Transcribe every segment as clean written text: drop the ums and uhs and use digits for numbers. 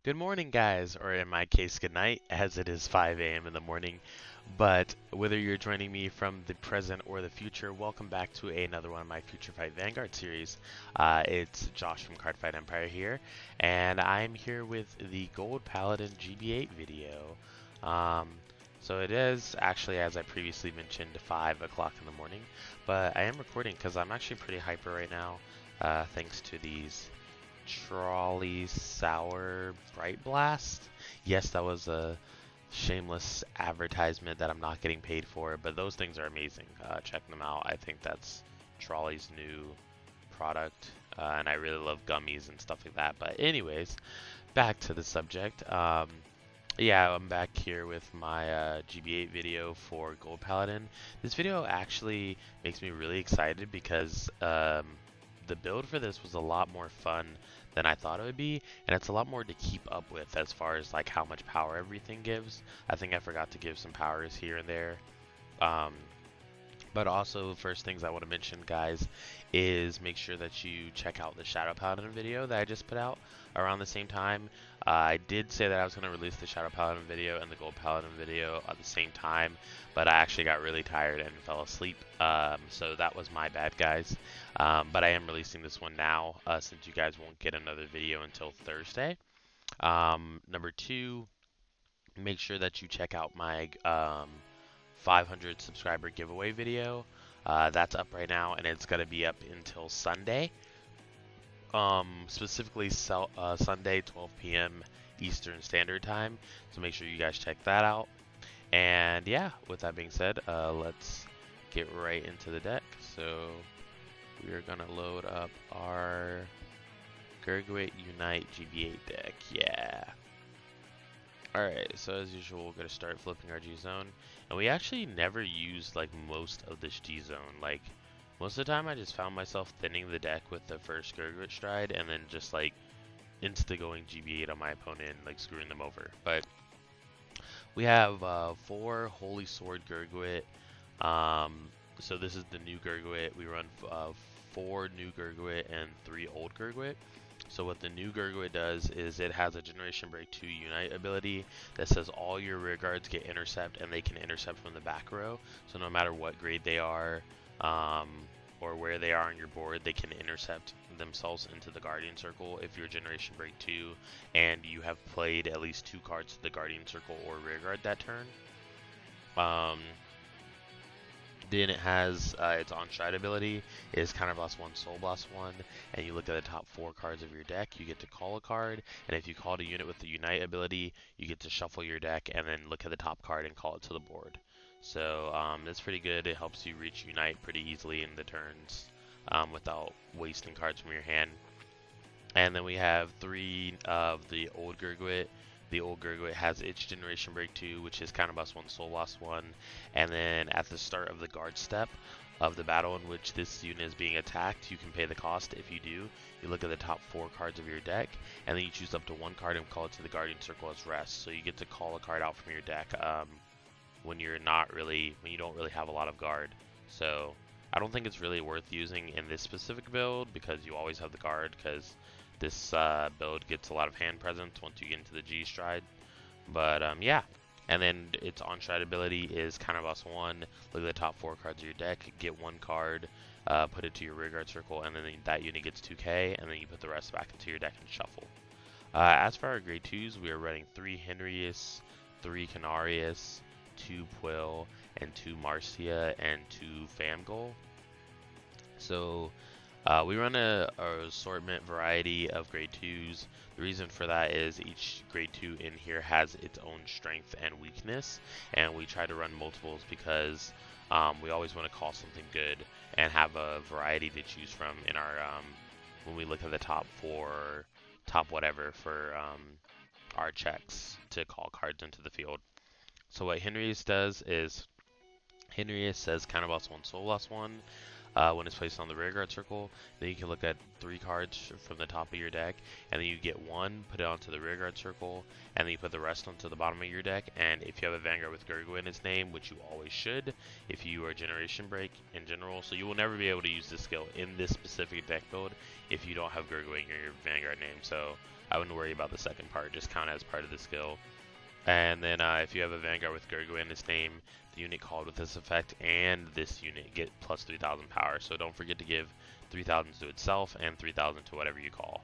Good morning, guys, or in my case, good night, as it is 5 a.m. in the morning. But whether you're joining me from the present or the future, welcome back to another one of my FutureFight Vanguard series. It's Josh from Cardfight Empire here, and I'm here with the Gold Paladin GB8 video. Um, so it is actually, as I previously mentioned, 5 o'clock in the morning, but I am recording because I'm actually pretty hyper right now, thanks to these Trolley Sour Bright Blast. Yes, that was a shameless advertisement that I'm not getting paid for, but those things are amazing. Check them out. I think that's Trolley's new product, and I really love gummies and stuff like that. But anyways, back to the subject. Yeah, I'm back here with my GB8 video for Gold Paladin. This video actually makes me really excited because the build for this was a lot more fun than I thought it would be, and it's a lot more to keep up with as far as like how much power everything gives. I think I forgot to give some powers here and there. Um, but also, first things I want to mention, guys, is make sure that you check out the Shadow Paladin video that I just put out around the same time. I did say that I was going to release the Shadow Paladin video and the Gold Paladin video at the same time, but I actually got really tired and fell asleep. So that was my bad, guys. But I am releasing this one now, since you guys won't get another video until Thursday. Number two, make sure that you check out my 500 subscriber giveaway video. That's up right now, and it's going to be up until Sunday. Specifically Sunday, 12 p.m. Eastern Standard Time. So make sure you guys check that out. And yeah, with that being said, let's get right into the deck. So we are going to load up our Gurguit Unite GB8 deck. Yeah. Alright, so as usual, we're going to start flipping our G-Zone. And we actually never used, like, most of this G-Zone. Like, most of the time I just found myself thinning the deck with the first Gurguit stride and then just, like, insta-going GB8 on my opponent and, like, screwing them over. But we have 4 Holy Sword Gurguit. So this is the new Gurguit. We run 4 new Gurguit and 3 old Gurguit. So what the new Gurguit does is it has a Generation Break 2 Unite ability that says all your rear guards get intercept, and they can intercept from the back row. So no matter what grade they are, or where they are on your board, they can intercept themselves into the Guardian Circle if you're Generation Break 2 and you have played at least 2 cards to the Guardian Circle or rear guard that turn. Then it has its on-stride ability is Counter Blast 1, Soul Blast 1, and you look at the top 4 cards of your deck, you get to call a card, and if you called a unit with the Unite ability, you get to shuffle your deck and then look at the top card and call it to the board. So that's pretty good. It helps you reach Unite pretty easily in the turns without wasting cards from your hand. And then we have 3 of the old Gurguit. The old Gurguit has its Generation Break 2, which is Counter Blast 1, Soul Blast 1. And then at the start of the guard step of the battle in which this unit is being attacked, you can pay the cost. If you do, you look at the top 4 cards of your deck, and then you choose up to 1 card and call it to the Guardian Circle as rest. So you get to call a card out from your deck when you don't really have a lot of guard. So I don't think it's really worth using in this specific build because you always have the guard, because this build gets a lot of hand presence once you get into the G stride. But yeah. And then its on-stride ability is Counter Blast 1. Look at the top 4 cards of your deck, get 1 card, put it to your rear guard circle, and then that unit gets 2k, and then you put the rest back into your deck and shuffle. As for our grade 2s, we are running 3 Henrius, 3 Canarius, 2 Quill, and 2 Marcia, and 2 Famgol. So we run a assortment variety of grade 2s. The reason for that is each grade 2 in here has its own strength and weakness, and we try to run multiples because we always want to call something good and have a variety to choose from in our when we look at the top 4, top whatever for our checks to call cards into the field. So what Henrius does is Henrius says Counter Blast 1, Soul Blast 1. when it's placed on the rearguard circle. Then you can look at 3 cards from the top of your deck, and then you get 1, put it onto the rearguard circle, and then you put the rest onto the bottom of your deck. And if you have a Vanguard with Gurguit in its name, which you always should, if you are Generation Break in general, so you will never be able to use this skill in this specific deck build if you don't have Gurguit in your Vanguard name. So I wouldn't worry about the second part, just count it as part of the skill. And then if you have a Vanguard with Gurguit in its name, the unit called with this effect and this unit get plus 3,000 power. So don't forget to give 3,000 to itself and 3,000 to whatever you call.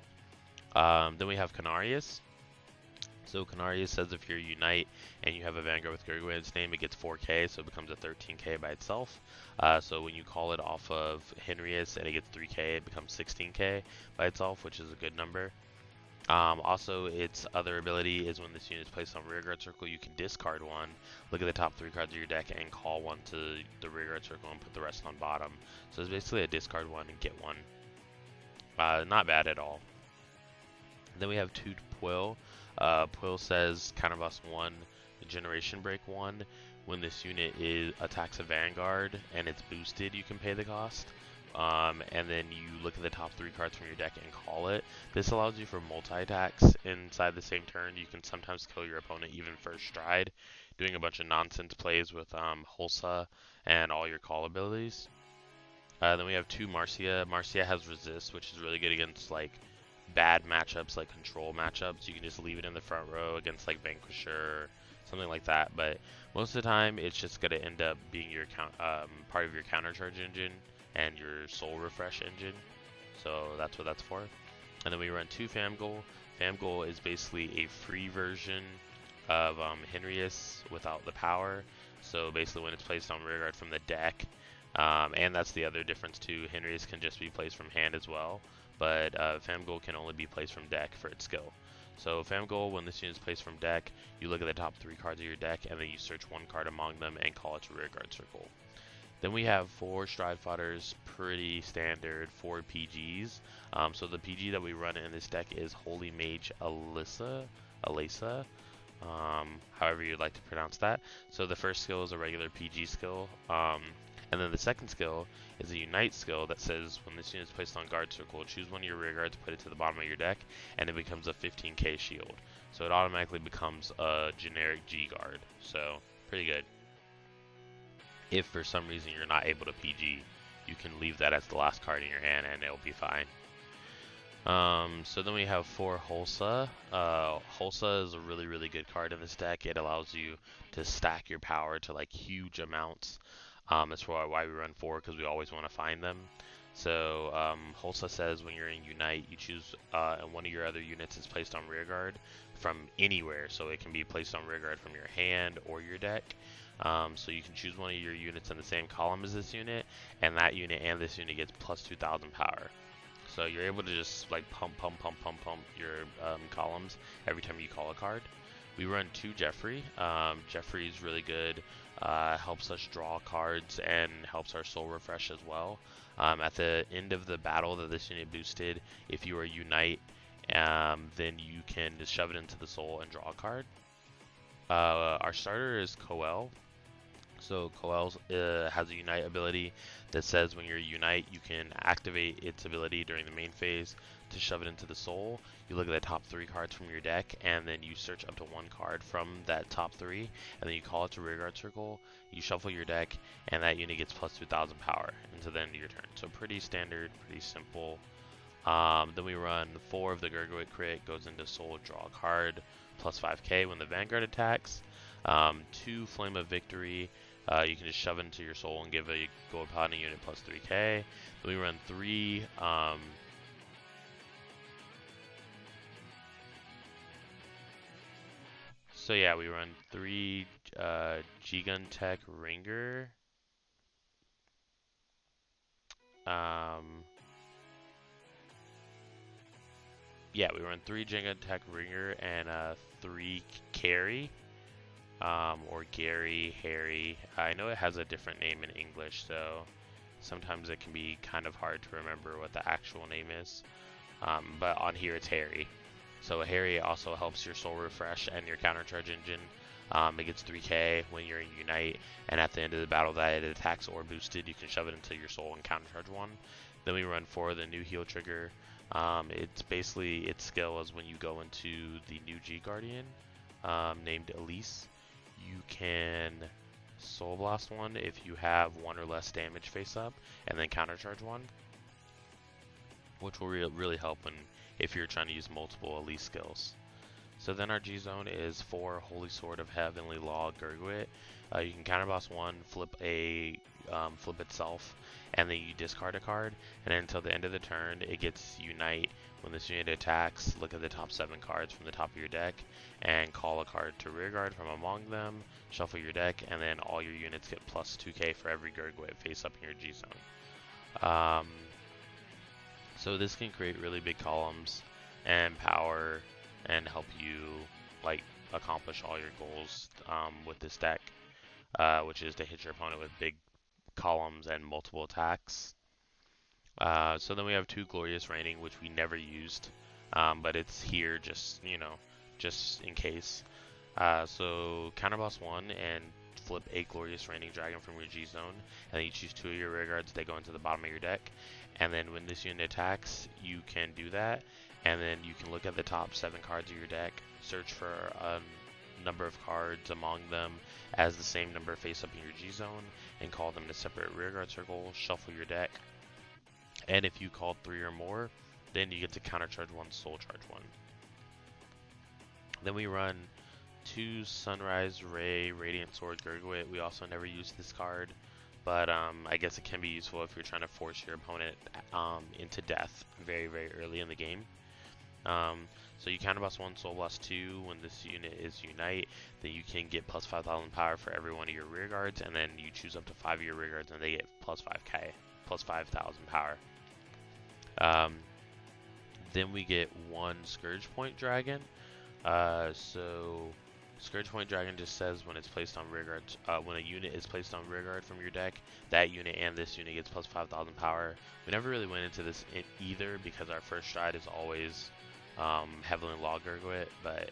Then we have Canarius. So Canarius says if you're Unite and you have a Vanguard with Gurguit in its name, it gets 4k, so it becomes a 13k by itself. So when you call it off of Henrius and it gets 3k, it becomes 16k by itself, which is a good number. Also, its other ability is when this unit is placed on rearguard circle, you can discard 1, look at the top 3 cards of your deck, and call 1 to the rearguard circle and put the rest on bottom. So it's basically a discard 1 and get 1. Not bad at all. Then we have 2 Puil. Puil says Counterblast 1, Generation Break 1. When this unit attacks a Vanguard and it's boosted, you can pay the cost. And then you look at the top 3 cards from your deck and call it. This allows you for multi-attacks inside the same turn. You can sometimes kill your opponent even first stride, doing a bunch of nonsense plays with Hulsa and all your call abilities. Then we have 2 Marcia. Marcia has Resist, which is really good against like bad matchups, like control matchups. You can just leave it in the front row against like Vanquisher, something like that. But most of the time, it's just going to end up being your part of your countercharge engine and your soul refresh engine, so that's what that's for. And then we run 2 Famgul. Famgul is basically a free version of Henrius without the power. So basically when it's placed on rearguard from the deck, and that's the other difference too, Henrius can just be placed from hand as well, but Famgul can only be placed from deck for its skill. So Famgul, when this unit is placed from deck, you look at the top 3 cards of your deck, and then you search 1 card among them and call it to rearguard circle. Then we have 4 Stride Fighters, pretty standard, 4 PGs. So the PG that we run in this deck is Holy Mage Alyssa, however you'd like to pronounce that. So the first skill is a regular PG skill, and then the second skill is a Unite skill that says when this unit is placed on guard circle, choose one of your rear guards, put it to the bottom of your deck, and it becomes a 15k shield. So it automatically becomes a generic G guard, so pretty good. If for some reason you're not able to PG, you can leave that as the last card in your hand and it'll be fine. So then we have 4 Hulsa. Hulsa is a really good card in this deck. It allows you to stack your power to like huge amounts. That's why we run 4, because we always want to find them. So Hulsa says when you're in Unite, you choose and one of your other units is placed on rearguard from anywhere. So it can be placed on rearguard from your hand or your deck. So you can choose one of your units in the same column as this unit, and that unit and this unit gets plus 2,000 power. So you're able to just like pump your columns every time you call a card. We run 2 Jeffrey. Jeffrey's really good, helps us draw cards and helps our soul refresh as well. At the end of the battle that this unit boosted, if you are Unite, then you can just shove it into the soul and draw a card. Our starter is Coel. So Coel has a Unite ability that says when you're Unite, you can activate its ability during the main phase to shove it into the soul. You look at the top 3 cards from your deck, and then you search up to 1 card from that top 3, and then you call it to rearguard circle. You shuffle your deck, and that unit gets plus 2,000 power into the end of your turn. So pretty standard, pretty simple. Then we run 4 of the Gurguit crit, goes into soul, draw a card, plus 5k when the Vanguard attacks. 2 Flame of Victory, you can just shove into your soul and give a Gold Paladin unit plus 3k. Then we run 3 so yeah, we run 3 G-Gun Tech Ringer. Yeah, we run 3 G-Gun Tech Ringer and 3 Carry. Or Gary, Harry. I know it has a different name in English, so sometimes it can be kind of hard to remember what the actual name is. But on here it's Harry. So a Harriet also helps your Soul Refresh and your Countercharge engine. It gets 3k when you're in Unite, and at the end of the battle that it attacks or boosted, you can shove it into your Soul and Countercharge 1. Then we run 4, the new heal trigger. It's basically, its skill is when you go into the new G Guardian named Elise, you can Soul Blast 1 if you have 1 or less damage face up, and then Countercharge 1, which will really help if you're trying to use multiple Elise skills. So then our G zone is 4 Holy Sword of Heavenly Law Gurguit. You can counterboss 1, flip itself, and then you discard a card, and then until the end of the turn it gets Unite. When this unit attacks, look at the top 7 cards from the top of your deck and call a card to rearguard from among them, shuffle your deck, and then all your units get plus 2k for every Gurguit face up in your G zone. So this can create really big columns and power and help you like accomplish all your goals with this deck, which is to hit your opponent with big columns and multiple attacks. So then we have 2 Glorious Raining, which we never used, but it's here just in case. So counterboss 1 and flip a Glorious Raining Dragon from your G zone, and then you choose 2 of your rear guards. They go into the bottom of your deck, and then when this unit attacks, you can do that, and then you can look at the top 7 cards of your deck, search for a number of cards among them as the same number face up in your G zone, and call them to separate rearguard circle, shuffle your deck, and if you called 3 or more, then you get to countercharge 1, soul charge 1. Then we run 2 Sunrise Ray Radiant Sword Gurguit. We also never use this card, but I guess it can be useful if you're trying to force your opponent into death very, very early in the game. So you counterboss 1, soul blast 2 when this unit is Unite. Then you can get plus 5,000 power for every one of your rear guards, and then you choose up to 5 of your rear guards and they get plus 5k, plus 5,000 power. Then we get 1 Scourge Point Dragon. So Scourge Point Dragon just says when it's placed on rear guards, when a unit is placed on rear guard from your deck, that unit and this unit gets plus 5,000 power. We never really went into this either because our first stride is always Heavenly Law Gurguit, but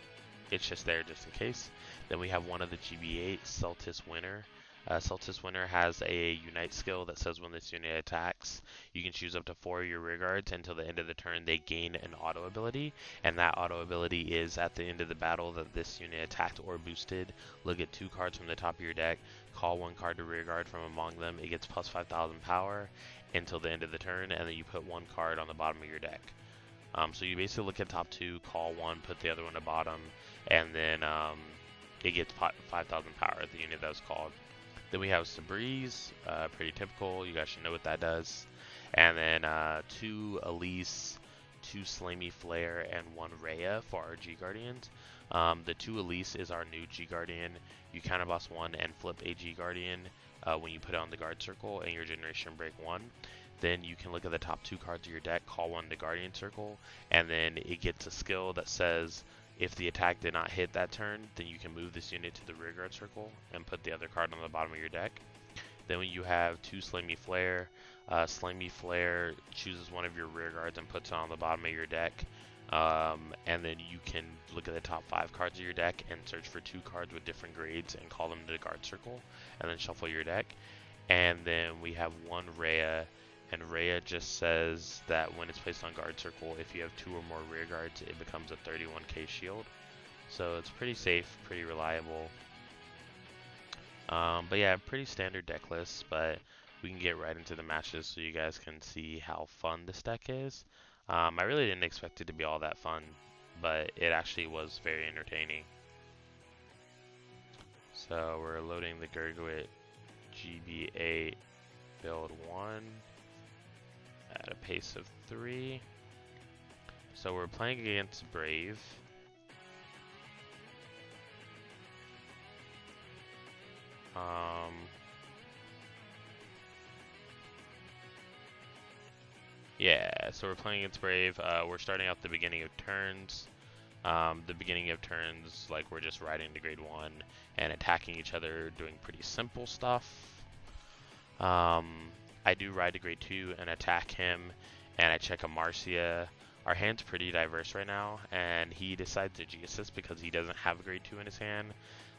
it's just there just in case. Then we have one of the GB8, Celtis Winter. Celtis Winter has a Unite skill that says when this unit attacks, you can choose up to 4 of your rear guards. Until the end of the turn, they gain an auto ability, and that auto ability is at the end of the battle that this unit attacked or boosted. Look at 2 cards from the top of your deck, call 1 card to rear guard from among them. It gets plus 5,000 power until the end of the turn, and then you put 1 card on the bottom of your deck. So you basically look at top 2, call 1, put the other one to bottom, and then it gets 5,000 power at the unit that was called. Then we have Sabreeze, pretty typical, you guys should know what that does. And then 2 Elise, 2 Slimy Flare, and 1 Rhea for our G Guardians. The 2 Elise is our new G Guardian. You counterboss 1 and flip a G Guardian when you put it on the guard circle and your generation break 1. Then you can look at the top 2 cards of your deck, call 1 to Guardian Circle, and then it gets a skill that says if the attack did not hit that turn, then you can move this unit to the rear guard circle and put the other card on the bottom of your deck. Then when you have 2 Slimy Flare, Slimy Flare chooses one of your rear guards and puts it on the bottom of your deck. And then you can look at the top 5 cards of your deck and search for 2 cards with different grades and call them to the guard circle, and then shuffle your deck. And then we have 1 Rhea, and Rhea just says that when it's placed on guard circle, if you have 2 or more rear guards, it becomes a 31k shield. So it's pretty safe, pretty reliable. But yeah, pretty standard deck list, but we can get right into the matches so you guys can see how fun this deck is. I really didn't expect it to be all that fun, but it actually was very entertaining. So we're loading the Gurguit GB8 build 1 at a pace of 3. So we're playing against Brave. Yeah, so we're playing against Brave. We're starting out the beginning of turns. The beginning of turns, like we're just riding to grade 1 and attacking each other, doing pretty simple stuff. I do ride to grade 2 and attack him, and I check a Marcia our hand's pretty diverse right now, and he decides to G-assist because he doesn't have a grade 2 in his hand.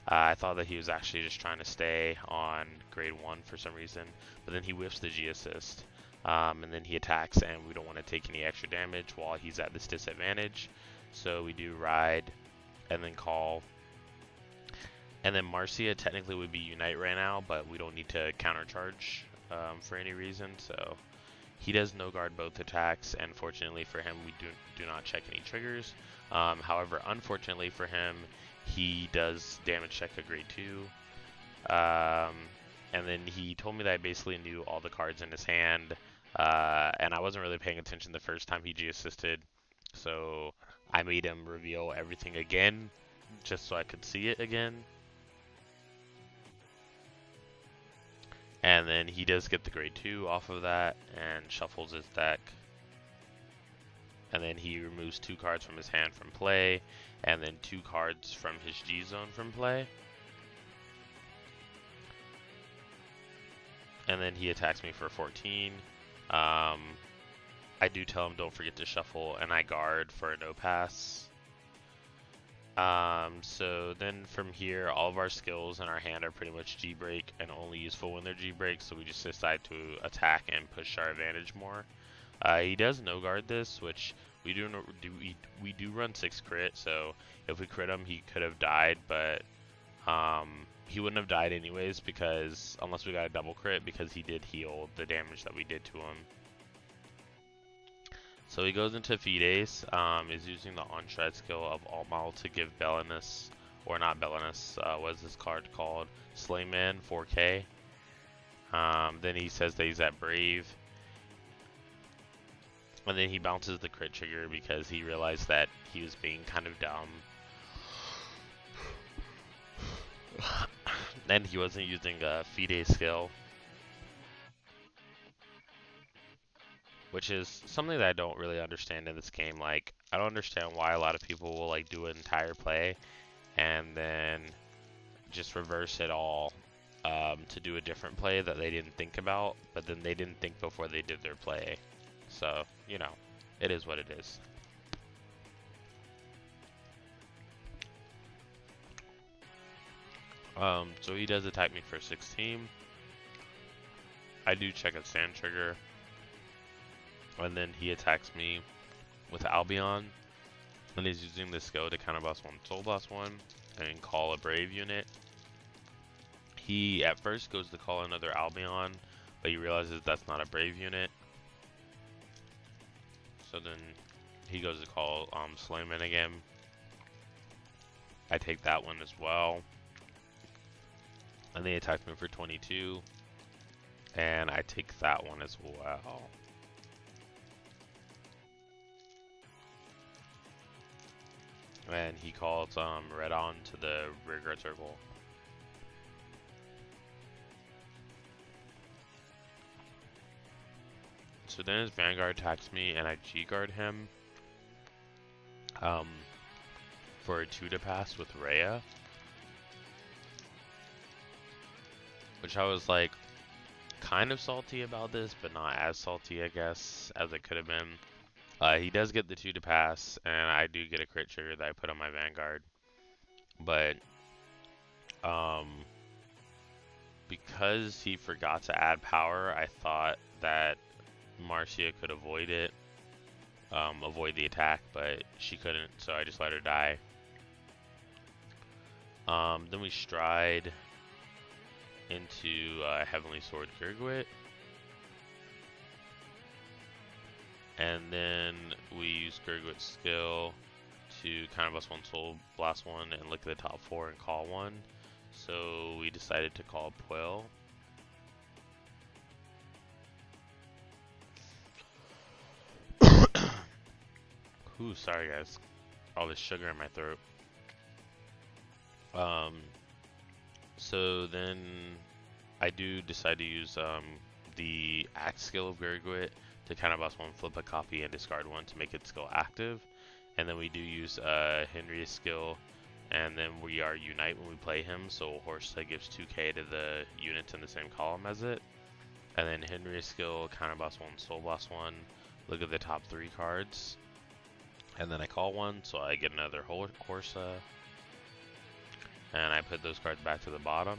I thought that he was actually just trying to stay on grade 1 for some reason, but then he whiffs the G-assist, and then he attacks, and we don't want to take any extra damage while he's at this disadvantage. So we do ride, and then call. And then Marcia technically would be Unite right now, but we don't need to countercharge for any reason, so he does no guard both attacks, and fortunately for him, we do not check any triggers. However, unfortunately for him, he does damage check a grade 2. And then he told me that I basically knew all the cards in his hand, and I wasn't really paying attention the first time he G-assisted, so I made him reveal everything again, just so I could see it again. And then he does get the grade 2 off of that and shuffles his deck. And then he removes 2 cards from his hand from play, and then 2 cards from his G-zone from play. And then he attacks me for 14. I do tell him don't forget to shuffle, and I guard for a no pass. So then from here, all of our skills in our hand are pretty much G-break and only useful when they're G-break, so we just decide to attack and push our advantage more. He does no guard this, which we do run 6 crit, so if we crit him, he could have died, but he wouldn't have died anyways because unless we got a double crit, because he did heal the damage that we did to him. So he goes into Fides, is using the on-stride skill of Altmal to give Belinus, or not Belinus, what is this card called? Slayman 4K. Then he says that he's at Brave. And then he bounces the crit trigger because he realized that he was being kind of dumb. And he wasn't using a Fides skill, which is something that I don't really understand in this game. Like, I don't understand why a lot of people will like do an entire play and then just reverse it all to do a different play that they didn't think about, but then they didn't think before they did their play. So, you know, it is what it is. So he does attack me for 16. I do check a sand trigger. And then he attacks me with Albion. And he's using this skill to counterblast 1, soul blast 1, and call a brave unit. He at first goes to call another Albion, but he realizes that's not a brave unit. So then he goes to call Slayman again. I take that one as well. And they attack me for 22. And I take that one as well. And he calls Red on to the rear guard circle. So then his Vanguard attacks me and I G-guard him for a 2 to pass with Rhea. Which I was like kind of salty about this, but not as salty I guess as it could have been. He does get the 2 to pass, and I do get a crit trigger that I put on my Vanguard. But, because he forgot to add power, I thought that Marcia could avoid it, avoid the attack, but she couldn't, so I just let her die. Then we stride into Heavenly Sword Gurguit. And then we use Gurguit's skill to counterblast 1, soul blast 1, and look at the top 4 and call 1. So we decided to call Puel. Ooh, sorry guys. All this sugar in my throat. So then I do decide to use the axe skill of Gurguit to counterblast 1, flip a copy, and discard 1 to make its skill active. And then we do use Henry's skill, and then we are Unite when we play him, so Horse gives 2k to the units in the same column as it. And then Henry's skill, counterblast 1, soul blast 1, look at the top 3 cards. And then I call one, so I get another Corsa. And I put those cards back to the bottom.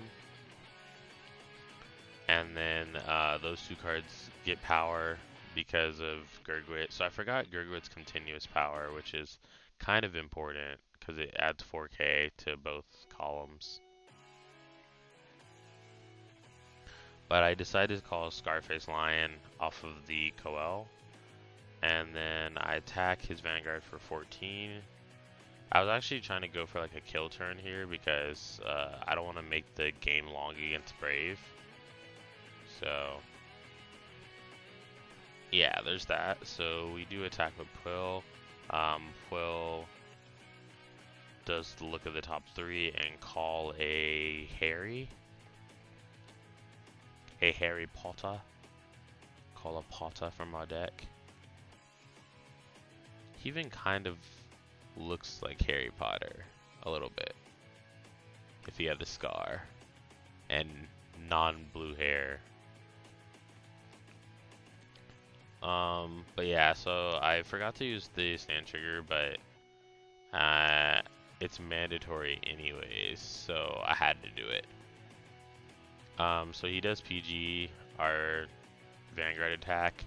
And then those two cards get power because of Gurguit. So I forgot Gurguit's continuous power, which is kind of important because it adds 4K to both columns. But I decided to call Scarface Lion off of the Coel. And then I attack his Vanguard for 14. I was actually trying to go for like a kill turn here because I don't want to make the game long against Brave. So yeah, there's that. So we do attack with Quill. Quill does the look of the top three and call a Harry. A Harry Potter. Call a Potter from our deck. He even kind of looks like Harry Potter a little bit. If he had the scar and non-blue hair. But yeah, so I forgot to use the stand trigger, but it's mandatory anyways, so I had to do it. So he does PG our Vanguard attack,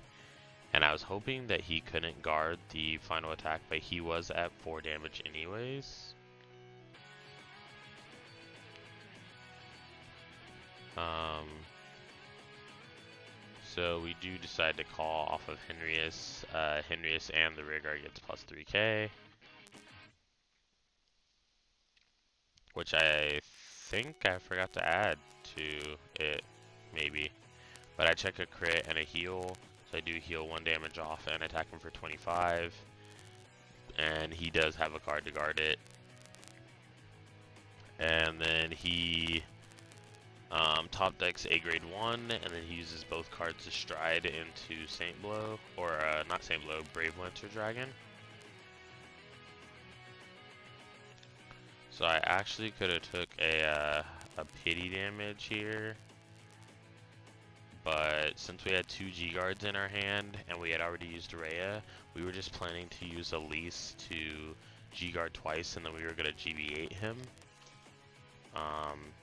and I was hoping that he couldn't guard the final attack, but he was at 4 damage anyways. So we do decide to call off of Henrius. Henrius and the rear guard gets plus 3k. Which I think I forgot to add to it, maybe. But I check a crit and a heal. So I do heal 1 damage off and attack him for 25. And he does have a card to guard it. And then he top decks A grade 1, and then he uses both cards to stride into Saint Blow, or not Saint Blow, Brave Lancer Dragon. So I actually could have took a pity damage here, but since we had 2 G guards in our hand and we had already used Rhea, we were just planning to use Elise to G guard twice, and then we were gonna GB8 him.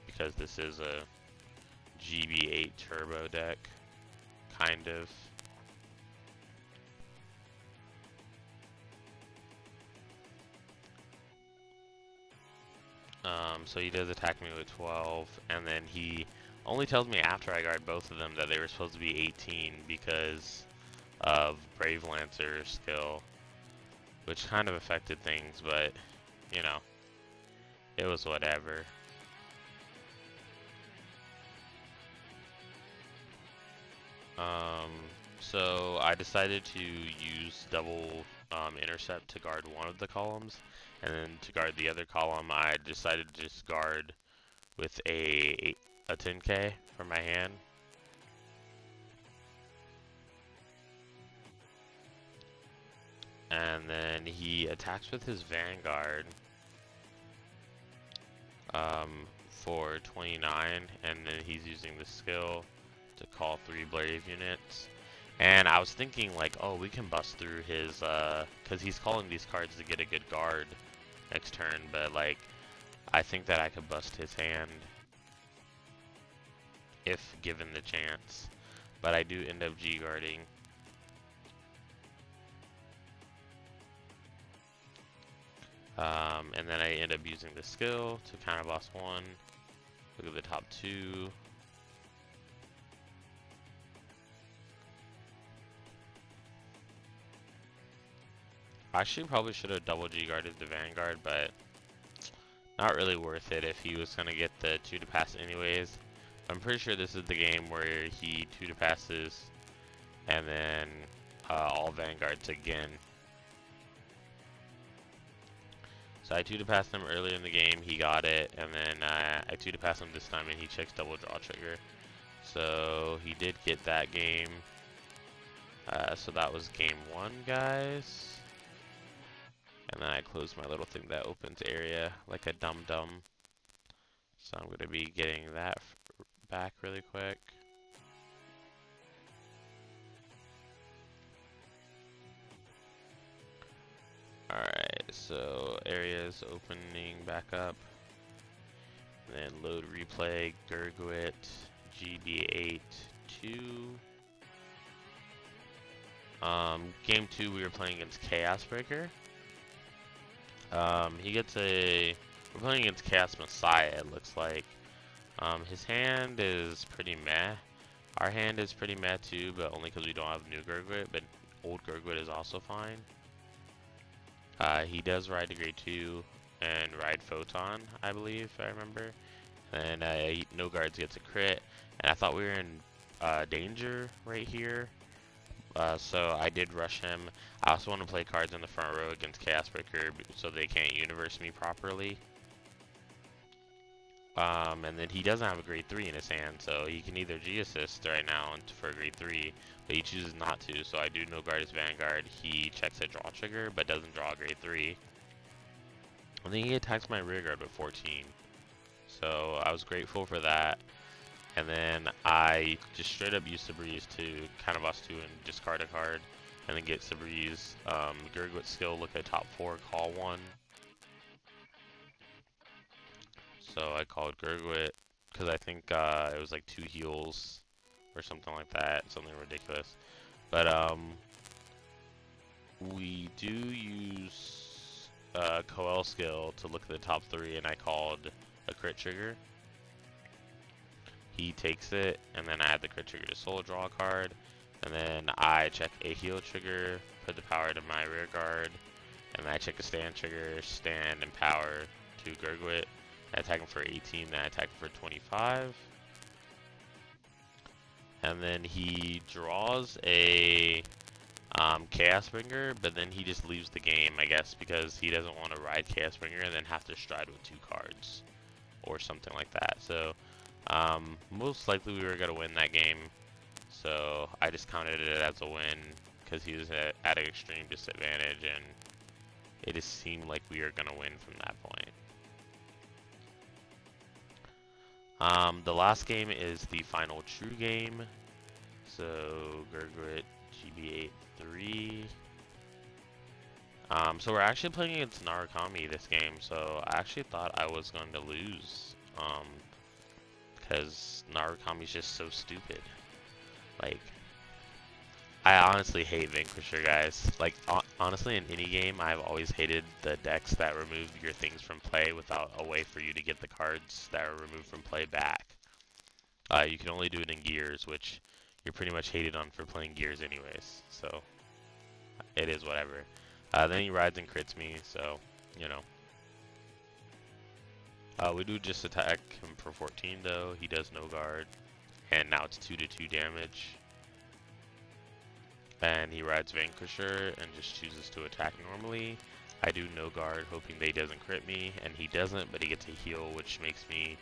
Because this is a GB8 turbo deck, kind of. So he does attack me with 12, and then he only tells me after I guard both of them that they were supposed to be 18 because of Brave Lancer skill, which kind of affected things, but, you know, it was whatever. So I decided to use double intercept to guard one of the columns, and then to guard the other column I decided to just guard with a 10k from my hand. And then he attacks with his Vanguard for 29, and then he's using the skill to call 3 Brave units. And I was thinking like, oh, we can bust through his, cause he's calling these cards to get a good guard next turn, but like, I think that I could bust his hand if given the chance. But I do end up G-guarding. And then I end up using the skill to counter boss 1. Look at the top 2. I actually probably should have double G-guarded the Vanguard, but not really worth it if he was going to get the 2 to pass anyways. I'm pretty sure this is the game where he 2 to passes and then all Vanguards again. So I 2 to pass him earlier in the game, he got it, and then I 2 to pass him this time and he checks double draw trigger. So he did get that game. So that was game 1, guys. And then I close my little thing that opens area like a dum-dum. So I'm going to be getting that back really quick. Alright. So areas opening back up. And then load replay, Gurguit, GB8, 2. Game 2 we were playing against Chaos Breaker. We're playing against Chaos Messiah, it looks like. His hand is pretty meh. Our hand is pretty meh too, but only because we don't have new Gurguit, but old Gurguit is also fine. He does ride to grade 2 and ride Photon, I believe, if I remember. And no guards gets a crit, and I thought we were in danger right here. So I did rush him. I also want to play cards in the front row against Chaos Breaker so they can't universe me properly. And then he doesn't have a grade 3 in his hand, so he can either G-assist right now for a grade 3, but he chooses not to, so I do no guard his Vanguard. He checks a draw trigger, but doesn't draw a grade 3. And then he attacks my rear guard with 14. So I was grateful for that. And then I just straight up used Sabreeze to counterboss 2 and discard a card, and then get Sabreeze. Gurguit skill, look at top 4, call 1. So I called Gurguit because I think it was like 2 heals or something like that, something ridiculous. But we do use Coel skill to look at the top 3, and I called a crit trigger. He takes it, and then I add the crit trigger to solo draw a card, and then I check a heal trigger, put the power to my rear guard, and then I check a stand trigger, stand and power to Gurguit. I attack him for 18, then I attack him for 25. And then he draws a Chaos Bringer, but then he just leaves the game, I guess, because he doesn't want to ride Chaos Bringer and then have to stride with 2 cards or something like that. So most likely we were going to win that game, so I just counted it as a win because he was at an extreme disadvantage, and it just seemed like we were going to win from that point. The last game is the final true game. So Gurguit, GB8, 3. So we're actually playing against Narukami this game. So I actually thought I was going to lose, because Narukami's just so stupid. Like, I honestly hate Vanquisher, guys. Like, honestly, in any game, I've always hated the decks that remove your things from play without a way for you to get the cards that are removed from play back. You can only do it in Gears, which you're pretty much hated on for playing Gears anyways. So, it is whatever. Then he rides and crits me, so, you know. We do just attack him for 14, though. He does no guard. And now it's 2-2 damage. And he rides Vanquisher and just chooses to attack normally. I do no guard, hoping they doesn't crit me, and he doesn't, but he gets a heal, which makes me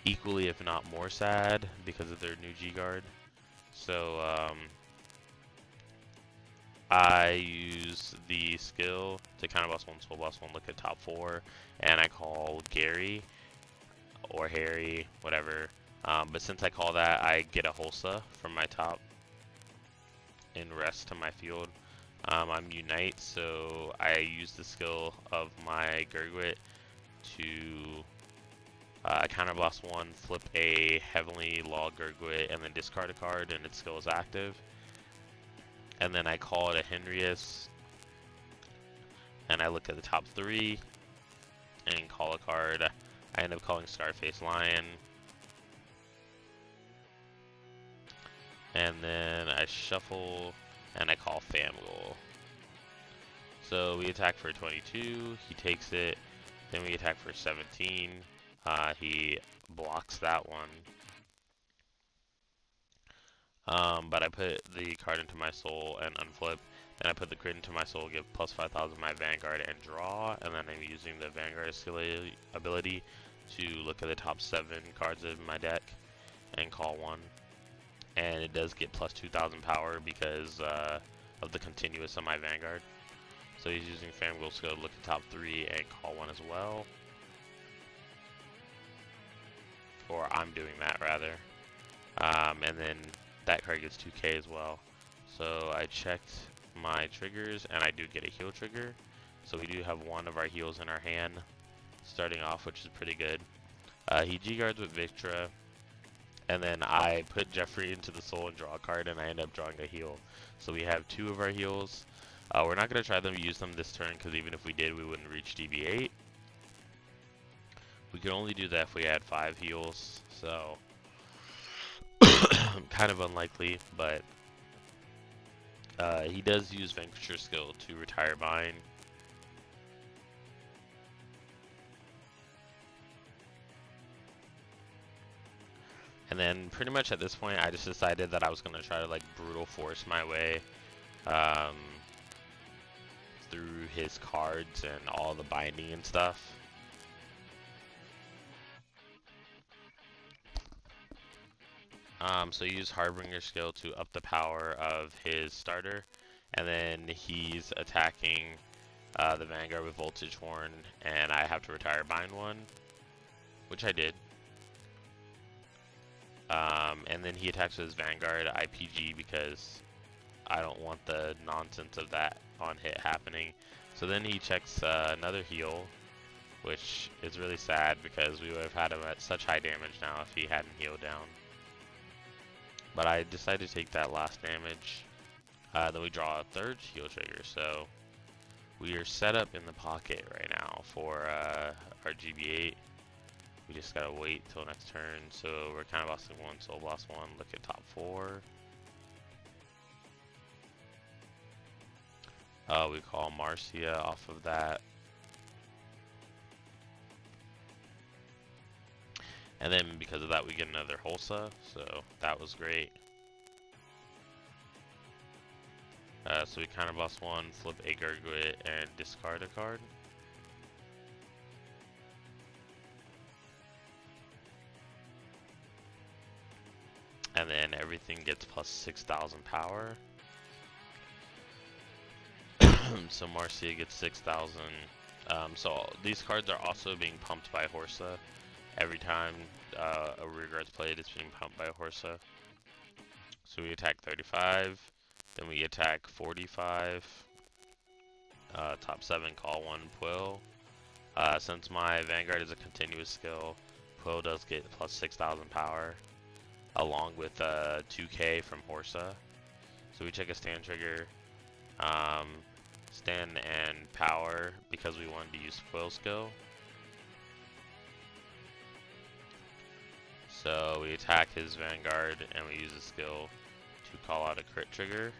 equally, if not more sad, because of their new G-Guard. So, I use the skill to counterboss 1, soul boss 1, look at top 4, and I call Gary, or Harry, whatever. But since I call that, I get a Hulsa from my top and rest to my field. I'm Unite, so I use the skill of my Gurguit to counterblast 1, flip a Heavenly Law Gurguit, and then discard a card, and its skill is active. And then I call it a Henrius, and I look at the top 3 and call a card. I end up calling Scarface Lion. And then I shuffle and I call Famgul. So we attack for 22, he takes it, then we attack for 17, he blocks that one. But I put the card into my soul and unflip, then I put the crit into my soul, give plus 5,000 my Vanguard and draw, and then I'm using the Vanguard skill ability to look at the top 7 cards of my deck and call 1. And it does get plus 2,000 power because of the continuous on my Vanguard. So he's using Famgul skill to look at top 3 and call 1 as well. Or I'm doing that rather. And then that card gets 2k as well. So I checked my triggers and I do get a heal trigger. So we do have one of our heals in our hand, starting off, which is pretty good. He G-guards with Victra, and then I put Jeffrey into the soul and draw a card, and I end up drawing a heal. So we have 2 of our heals. We're not going to try to use them this turn, because even if we did, we wouldn't reach GB8. We could only do that if we had 5 heals, so kind of unlikely, but he does use Venture skill to retire mine. And then pretty much at this point, I just decided that I was going to try to like brutal force my way through his cards and all the binding and stuff. So he used Harbinger skill to up the power of his starter, and then he's attacking the Vanguard with Voltage Horn, and I have to retire bind 1, which I did. And then he attacks with his Vanguard IPG because I don't want the nonsense of that on hit happening. So then he checks another heal, which is really sad because we would have had him at such high damage now if he hadn't healed down. But I decided to take that last damage. Then we draw a 3rd heal trigger, so we are set up in the pocket right now for our GB8. We just gotta wait till next turn, so we're kind of bossing 1, soul boss 1, look at top 4. We call Marcia off of that. And then because of that we get another Hulsa, so that was great. So we counter boss 1, flip a Gurguit, and discard a card. And then everything gets plus 6,000 power. So Marcia gets 6,000. So these cards are also being pumped by Hulsa. Every time a rear guard's played, it's being pumped by Hulsa. So we attack 35, then we attack 45. Top 7, call 1 Puel. Since my Vanguard is a continuous skill, Puel does get plus 6,000 power, along with 2k from Hulsa. So we check a stand trigger, stand and power because we wanted to use Puel skill. So we attack his Vanguard and we use a skill to call out a crit trigger.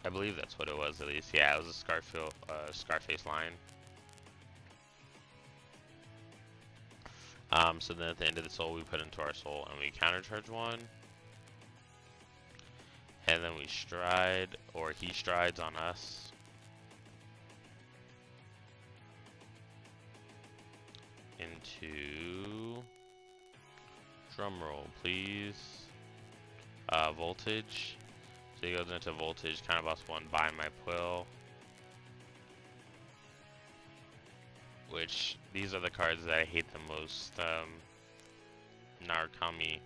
I believe that's what it was at least. Yeah, it was a Scarface line. So then at the end of the soul, we put into our soul and we countercharge 1. And then we stride, or he strides on us. Into, drum roll please, voltage. So he goes into voltage, counter boss 1, buy my Puel. Which, these are the cards that I hate the most. Narukami,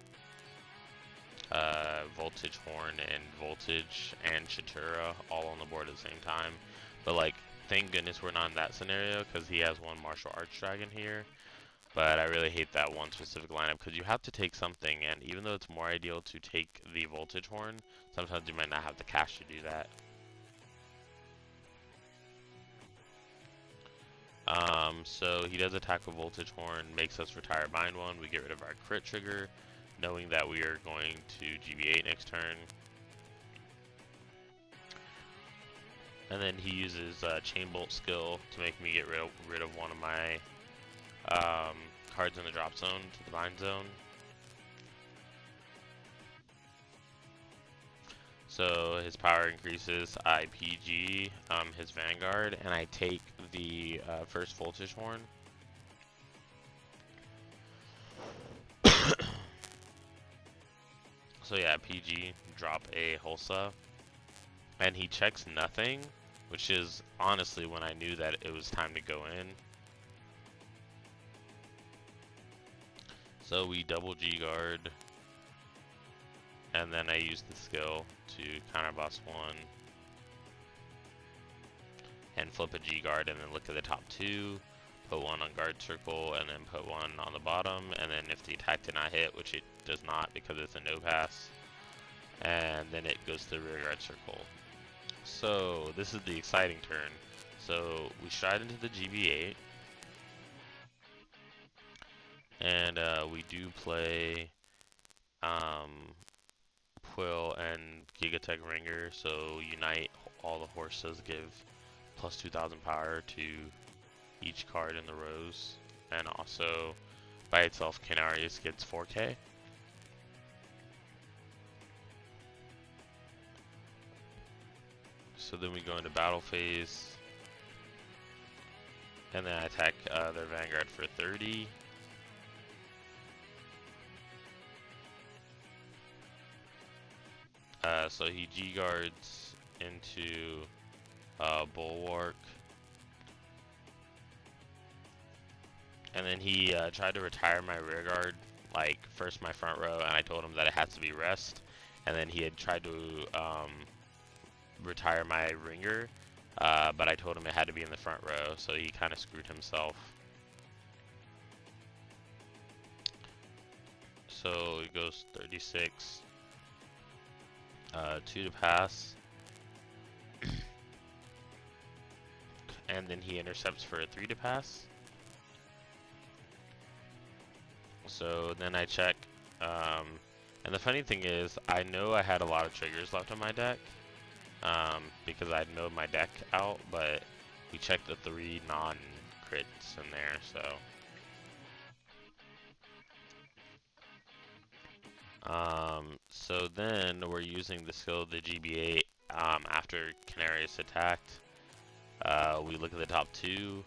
Voltage Horn, and Voltage, and Shatura all on the board at the same time. But like, thank goodness we're not in that scenario, because he has 1 Martial Arts Dragon here. But I really hate that one specific lineup, because you have to take something, and even though it's more ideal to take the Voltage Horn, sometimes you might not have the cash to do that. So he does attack with Voltage Horn, makes us retire bind 1, we get rid of our crit trigger, knowing that we are going to GB8 next turn. And then he uses Chain Bolt skill to make me get rid of one of my cards in the drop zone to the bind zone. So his power increases, I PG his Vanguard, and I take the first Voltage Horn. So yeah, PG, drop a Hulsa, and he checks nothing, which is honestly when I knew that it was time to go in. So we double G guard, and then I use the skill to counter boss one and flip a G guard, and then look at the top two, put one on guard circle, and then put one on the bottom, and then if the attack did not hit, which it does not because it's a no pass, and then it goes to the rear guard circle. So this is the exciting turn. So we stride into the GB8, and we do play Quill and Gigatech Ringer, so unite all the horses, give plus 2000 power to each card in the rows, and also by itself Canarius gets 4k. So then we go into battle phase, and then I attack their Vanguard for 30. So he G-guards into Bulwark, and then he tried to retire my rear guard, like first my front row, and I told him that it has to be rest, and then he had tried to retire my ringer, but I told him it had to be in the front row, so he kind of screwed himself. So it goes 36, 2 to pass, and then he intercepts for a 3 to pass. So then I check, and the funny thing is, I know I had a lot of triggers left on my deck, because I'd milled my deck out, but we checked the 3 non-crits in there, so. So then we're using the skill of the GB8 after Canarius attacked. We look at the top 2,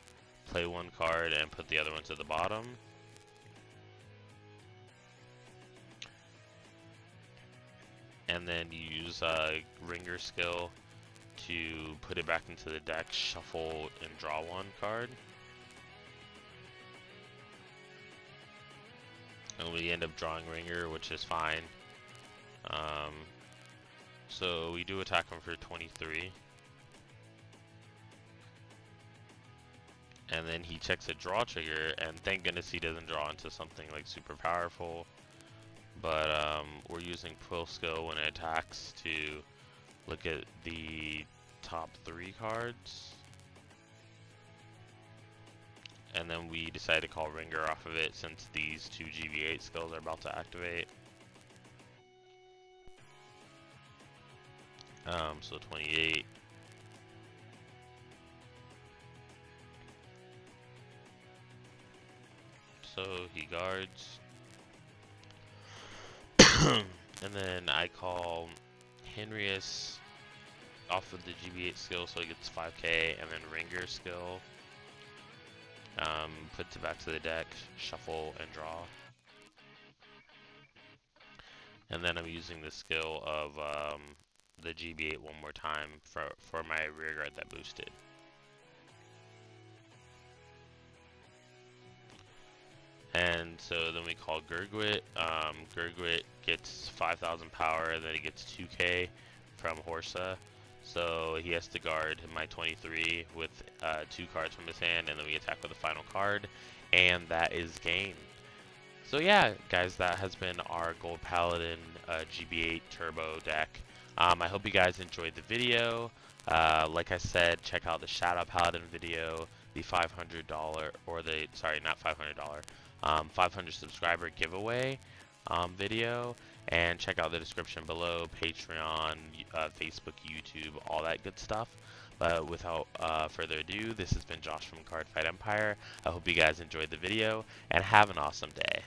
play 1 card, and put the other one to the bottom. And then you use Ringer skill to put it back into the deck, shuffle, and draw 1 card. And we end up drawing Ringer, which is fine. So we do attack him for 23. And then he checks a draw trigger, and thank goodness he doesn't draw into something like super powerful. But we're using Quill skill when it attacks to look at the top 3 cards. And then we decide to call Ringer off of it since these 2 GB8 skills are about to activate. So 28. So he guards. And then I call Henrius off of the GB8 skill, so he gets 5k, and then Ringer skill. Puts it back to the deck, shuffle, and draw. And then I'm using the skill of the GB8 one more time for my rear guard that boosted. And so then we call Gurguit. Gurguit gets 5,000 power, and then he gets 2k from Horsa. So he has to guard my 23 with 2 cards from his hand, and then we attack with the final card, and that is game. So yeah, guys, that has been our Gold Paladin GB8 Turbo deck. I hope you guys enjoyed the video. Like I said, check out the Shadow Paladin video, the $500, or the, sorry, not $500, 500 subscriber giveaway video, and check out the description below, Patreon, Facebook, YouTube, all that good stuff. But without further ado, this has been Josh from Cardfight Empire. I hope you guys enjoyed the video, and have an awesome day.